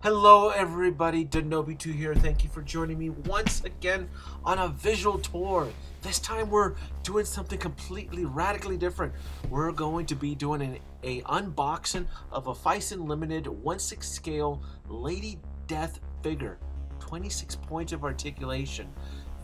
Hello everybody, Denobi2 here. Thank you for joining me once again on a visual tour. This time we're doing something completely radically different. We're going to be doing an unboxing of a Phicen Limited 1/6 scale Lady Death figure. 26 points of articulation.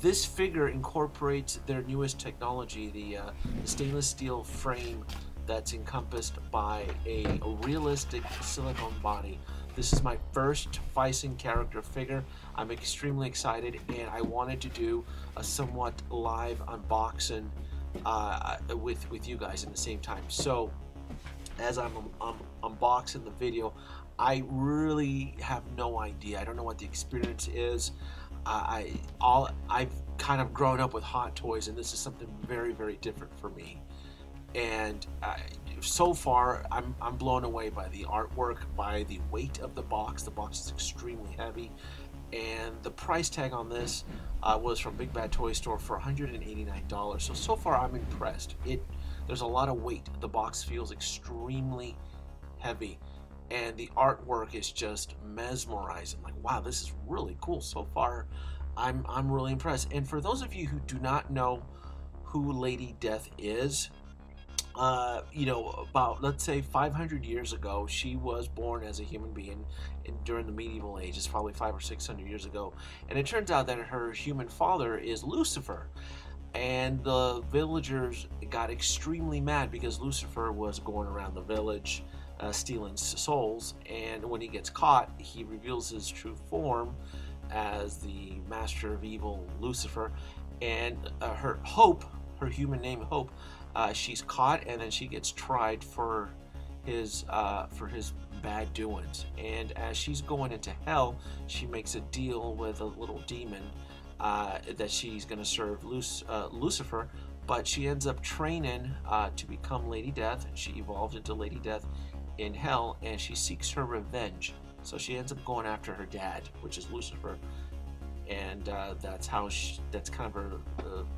This figure incorporates their newest technology, the stainless steel frame that's encompassed by a realistic silicone body. This is my first Phicen character figure. I'm extremely excited, and I wanted to do a somewhat live unboxing with you guys at the same time. So as I'm unboxing the video, I really have no idea. I don't know what the experience is. I've kind of grown up with Hot Toys, and this is something very, very different for me. And so far, I'm blown away by the artwork, by the weight of the box. The box is extremely heavy, and the price tag on this was from Big Bad Toy Store for $189. So far, I'm impressed. There's a lot of weight. The box feels extremely heavy, and the artwork is just mesmerizing. Like, wow, this is really cool. So far, I'm really impressed. And for those of you who do not know who Lady Death is, about, let's say, 500 years ago, she was born as a human being during the medieval age. It's probably 500 or 600 years ago. And it turns out that her human father is Lucifer. And the villagers got extremely mad because Lucifer was going around the village stealing souls. And when he gets caught, he reveals his true form as the master of evil, Lucifer. And her human name Hope, she's caught, and then she gets tried for his bad doings. And as she's going into hell, she makes a deal with a little demon that she's going to serve Lucifer, but she ends up training to become Lady Death. She evolves into Lady Death in hell, and she seeks her revenge. So she ends up going after her dad, which is Lucifer, and that's kind of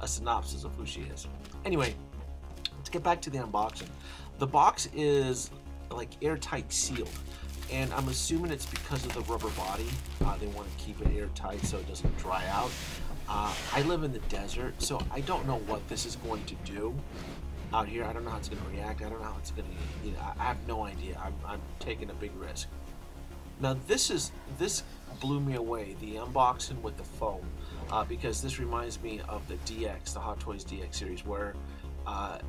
a synopsis of who she is. Anyway, let's get back to the unboxing. The box is like airtight sealed, and I'm assuming it's because of the rubber body. They want to keep it airtight so it doesn't dry out. I live in the desert, so I don't know what this is going to do out here. I don't know how it's going to react. I don't know how it's going to, I have no idea. I'm taking a big risk. Now this blew me away, the unboxing with the foam, because this reminds me of the DX, the Hot Toys DX series, where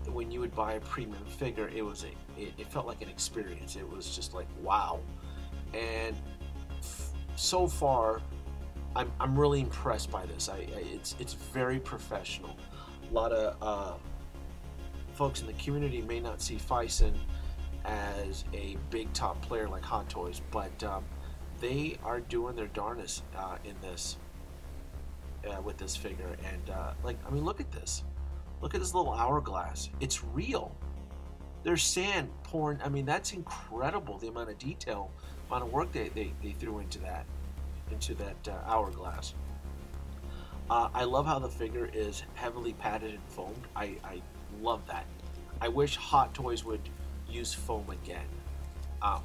when you would buy a premium figure, it felt like an experience. It was just like, wow. And so far, I'm really impressed by this. It's very professional. A lot of folks in the community may not see Phicen as a big top player like Hot Toys, but they are doing their darnest in this with this figure. And look at this. Look at this little hourglass. It's real. There's sand pouring. I mean, that's incredible, the amount of detail, amount of work they threw into that hourglass. I love how the figure is heavily padded and foamed. I love that. I wish Hot Toys would use foam again,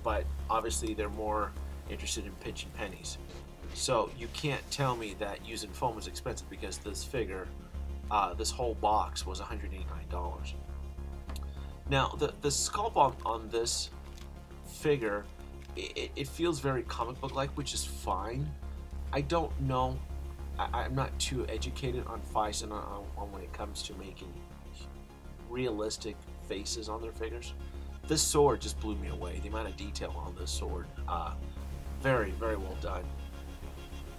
but obviously they're more interested in pinching pennies. So you can't tell me that using foam is expensive, because this figure, this whole box was $189. Now the sculpt on this figure, it feels very comic book like, which is fine. I don't know, I'm not too educated on Phicen on when it comes to making realistic faces on their figures. This sword just blew me away. The amount of detail on this sword, very, very well done.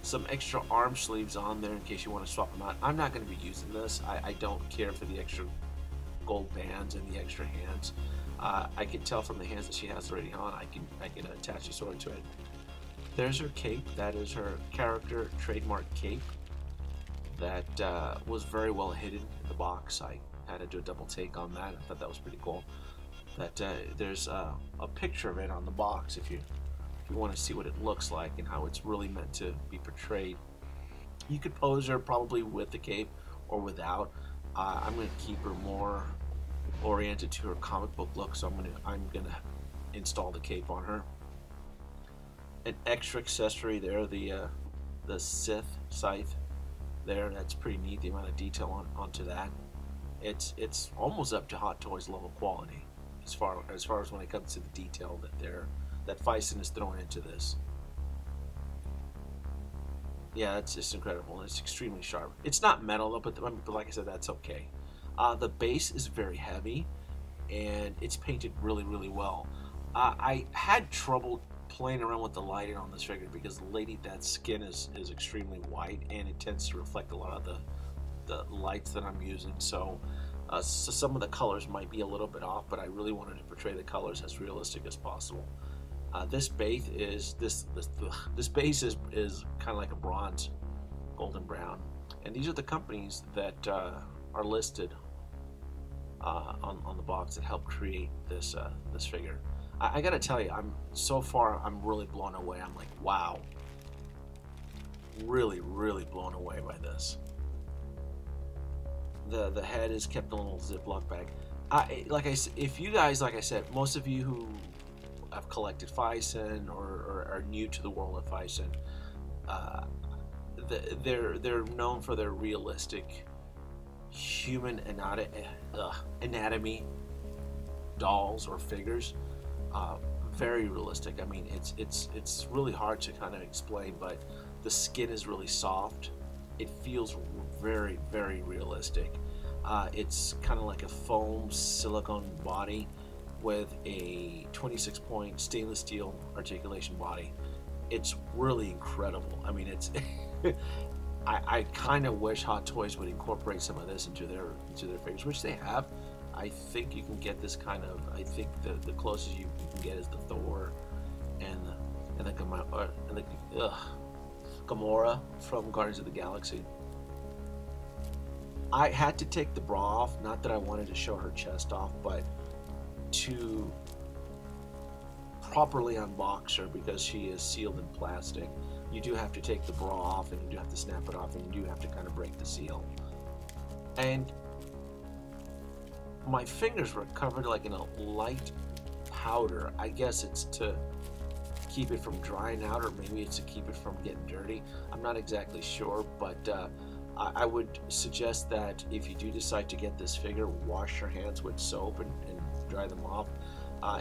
Some extra arm sleeves on there in case you want to swap them out. I'm not going to be using this. I don't care for the extra gold bands and the extra hands. I can tell from the hands that she has already on. I can attach the sword to it. There's her cape. That is her character trademark cape. That was very well hidden in the box. I had to do a double take on that. I thought that was pretty cool. There's a picture of it on the box if you want to see what it looks like and how it's really meant to be portrayed. You could pose her probably with the cape or without. I'm going to keep her more oriented to her comic book look, so I'm gonna install the cape on her. an extra accessory there, the scythe there. That's pretty neat. The amount of detail onto that. It's almost up to Hot Toys level quality as far as when it comes to the detail that Phicen is throwing into this. Yeah, it's just incredible. It's extremely sharp. It's not metal though, but like I said, that's okay. The base is very heavy, and it's painted really, really well. I had trouble playing around with the lighting on this figure because Lady Death's skin is extremely white, and it tends to reflect a lot of the lights that I'm using. So some of the colors might be a little bit off, but I really wanted to portray the colors as realistic as possible. This base is kind of like a bronze, golden brown, and these are the companies that are listed on the box that helped create this figure. I gotta tell you, I'm really blown away. I'm like, wow, really, really blown away by this. The head is kept in a little Ziploc bag. If you guys, like I said, most of you who have collected Phicen or are new to the world of Phicen, they're known for their realistic human anatomy dolls or figures. Very realistic. I mean, it's really hard to kind of explain, but the skin is really soft. It feels very, very realistic. It's kind of like a foam silicone body with a 26-point stainless steel articulation body. It's really incredible. I mean, it's I kind of wish Hot Toys would incorporate some of this into their figures, which they have. I think you can get this kind of. I think the closest you can get is the Thor and the Gamora from Guardians of the Galaxy. I had to take the bra off, not that I wanted to show her chest off, but to properly unbox her, because she is sealed in plastic. You do have to take the bra off, and you do have to snap it off, and you do have to kind of break the seal. And my fingers were covered like in a light powder. I guess it's to keep it from drying out, or maybe it's to keep it from getting dirty. I'm not exactly sure, but I would suggest that if you do decide to get this figure, wash your hands with soap and dry them off.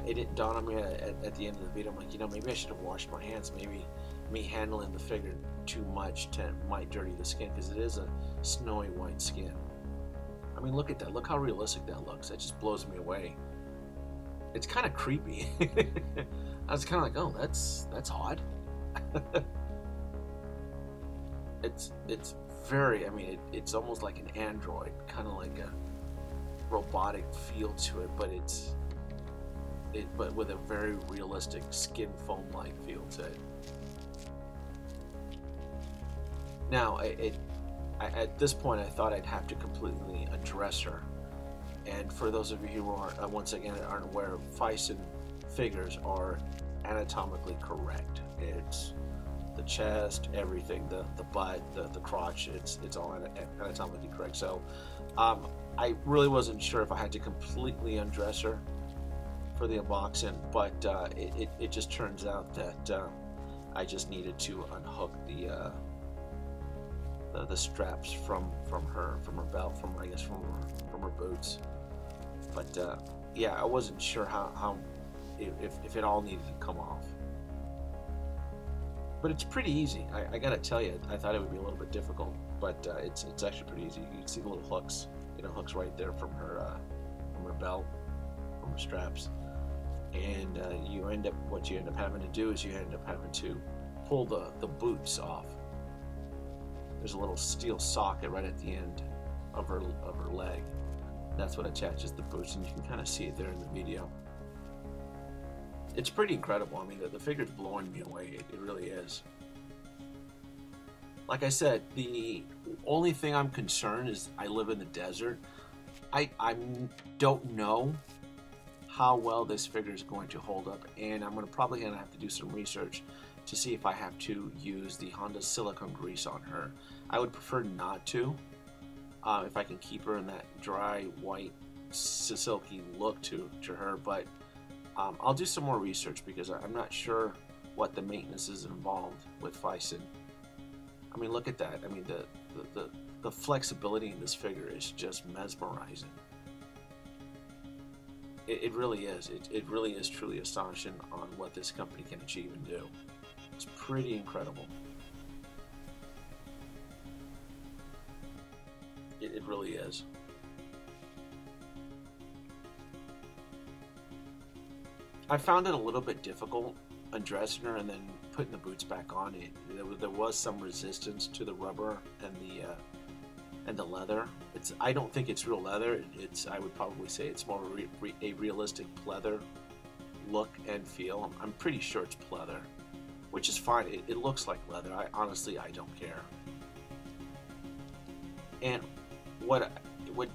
It didn't dawn on me at the end of the video. I'm like, maybe I should have washed my hands. Maybe me handling the figure too much might dirty the skin, because it is a snowy white skin. I mean, look at that. Look how realistic that looks. That just blows me away. It's kind of creepy. I was kind of like, oh, that's odd. It's very, I mean, it's almost like an android, kind of like a robotic feel to it, but with a very realistic skin foam-like feel to it. Now, at this point, I thought I'd have to completely undress her. And for those of you who aren't, once again, aren't aware, Phicen figures are anatomically correct. It's the chest, everything, the butt, the crotch, it's all anatomically correct. So I really wasn't sure if I had to completely undress her for the unboxing, but it just turns out that I just needed to unhook the straps from her belt, from her boots. But yeah, I wasn't sure how if it all needed to come off. But it's pretty easy. I gotta tell you, I thought it would be a little bit difficult, but it's actually pretty easy. You can see the little hooks, hooks right there from her belt, from her straps, and what you end up having to do is you end up having to pull the boots off. There's a little steel socket right at the end of her leg. That's what attaches the boots, and you can kind of see it there in the video. It's pretty incredible. I mean, the figure's blowing me away. It really is. Like I said, the only thing I'm concerned is I live in the desert. I don't know how well this figure is going to hold up, and I'm probably going to have to do some research to see if I have to use the Honda silicone grease on her. I would prefer not to, if I can keep her in that dry, white, silky look to her, but I'll do some more research, because I'm not sure what the maintenance is involved with Phicen. I mean, look at that. I mean, the flexibility in this figure is just mesmerizing. It really is. It really is truly astonishing on what this company can achieve and do. It's pretty incredible. It really is. I found it a little bit difficult undressing her and then putting the boots back on. There was some resistance to the rubber and the leather. I don't think it's real leather. I would probably say it's more a realistic pleather look and feel. I'm pretty sure it's pleather, which is fine. It looks like leather. Honestly, I don't care. And what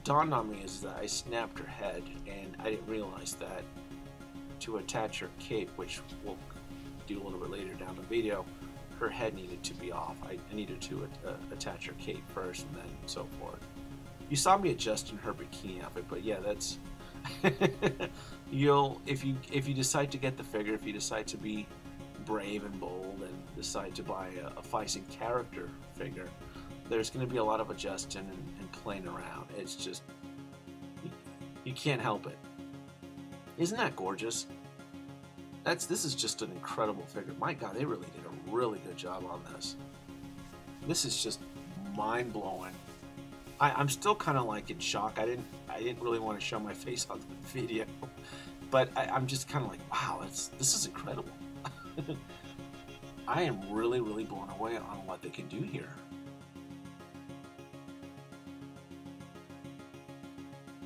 dawned on me is that I snapped her head, and I didn't realize that to attach her cape, which we'll do a little bit later down the video, her head needed to be off. I needed to attach her cape first and then so forth. You saw me adjusting her bikini outfit, but yeah, that's if you decide to get the figure, if you decide to be brave and bold and decide to buy a Phicen character figure, there's going to be a lot of adjusting and playing around. It's just, you can't help it. Isn't that gorgeous? This is just an incredible figure. My God, they really did a really good job on this. This is just mind-blowing. I'm still kind of like in shock. I didn't really want to show my face on the video, but I'm just kind of like, wow, this is incredible. I am really blown away on what they can do here.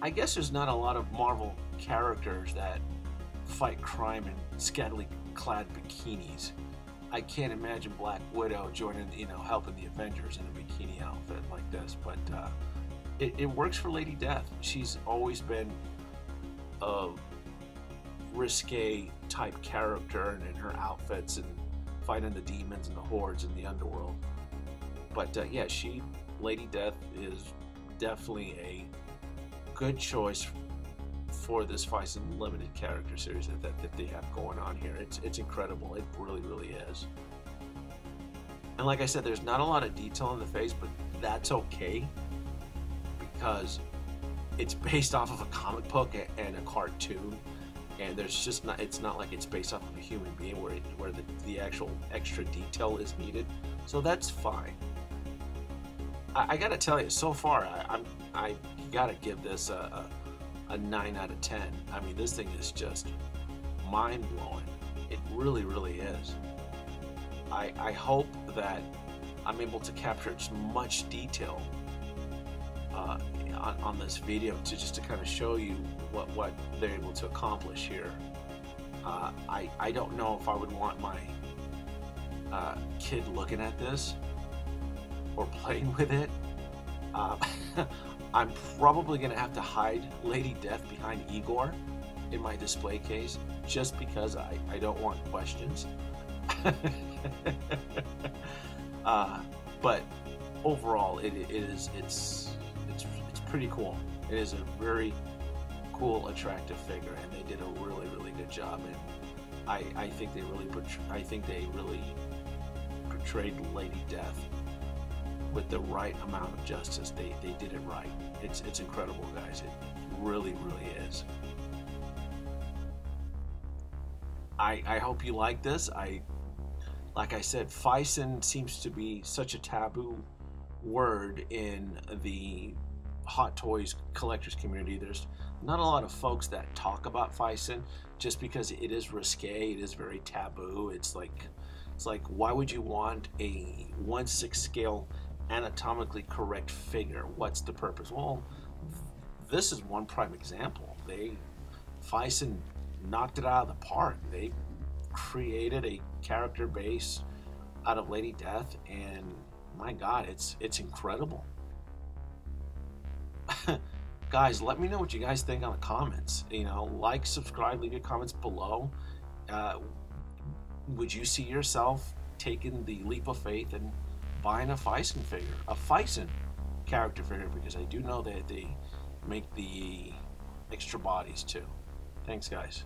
I guess there's not a lot of Marvel characters that fight crime in scantily clad bikinis. I can't imagine Black Widow joining, helping the Avengers in a bikini outfit like this, but it works for Lady Death. She's always been a risque type character and in her outfits and fighting the demons and the hordes in the underworld. But yeah, Lady Death is definitely a good choice for this Phicen Limited character series that they have going on here. It's incredible. It really is. And like I said, there's not a lot of detail in the face, but that's okay because it's based off of a comic book and a cartoon, and it's not like it's based off of a human being where the actual extra detail is needed. So that's fine. I gotta tell you, so far I gotta give this a 9 out of 10. I mean, this thing is just mind-blowing. It really is. I hope that I'm able to capture as much detail on this video to kind of show you what they're able to accomplish here. I don't know if I would want my kid looking at this or playing with it. I'm probably going to have to hide Lady Death behind Igor in my display case just because I don't want questions. But overall, it's pretty cool. It is a very cool, attractive figure, and they did a really good job. And I think they really portrayed Lady Death with the right amount of justice. They did it right. It's incredible, guys. It really is. I hope you like this. Like I said, Phicen seems to be such a taboo word in the Hot Toys collectors community. There's not a lot of folks that talk about Phicen just because it is risque, it is very taboo. It's like why would you want a 1/6 scale anatomically correct figure? What's the purpose? Well, this is one prime example. Phicen knocked it out of the park. They created a character base out of Lady Death, and my God, it's incredible. Guys, let me know what you guys think in the comments. Like, subscribe, leave your comments below. Would you see yourself taking the leap of faith and buying a Phicen figure, a Phicen character figure? Because I do know that they make the extra bodies too. Thanks, guys.